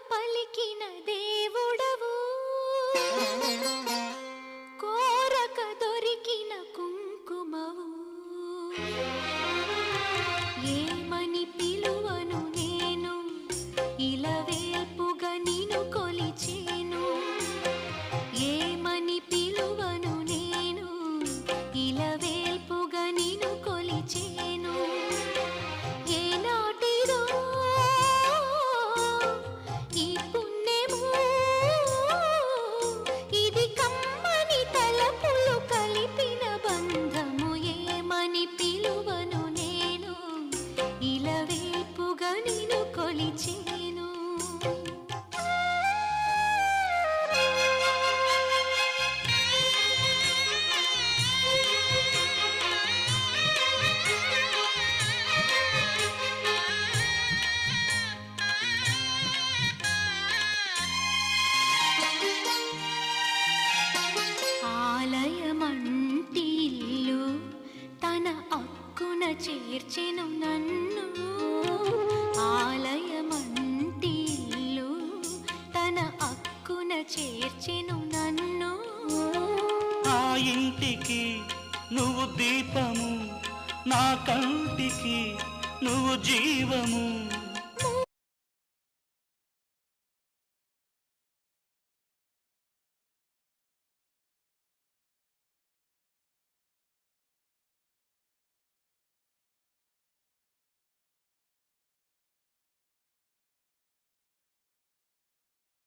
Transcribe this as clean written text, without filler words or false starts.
పలికిన దేవుడవు కోరక దొరికిన కుంకుమవు ఏమని పిలువను నేను ఇలవేల్పుగా నిన్ను కొలిచేను ఏమని పిలువను నేను ఇలవేల్పుగా నిన్ను కొలిచేను ఏనాటిదో ఈ పుణ్యము ఇది కమ్మని తలపులు కలిపిన బంధము ఏమని పిలువను నేను ఇలవేల్పుగా నిన్ను కొలిచేను ఆలయమంటి ఇల్లు తన అక్కున చేర్చెను నన్ను ఆలయమంటి ఇల్లు తన అక్కున చేర్చెను నన్ను ఆ ఇంటికి నువ్వు దీపము నా కంటికి నువ్వు జీవము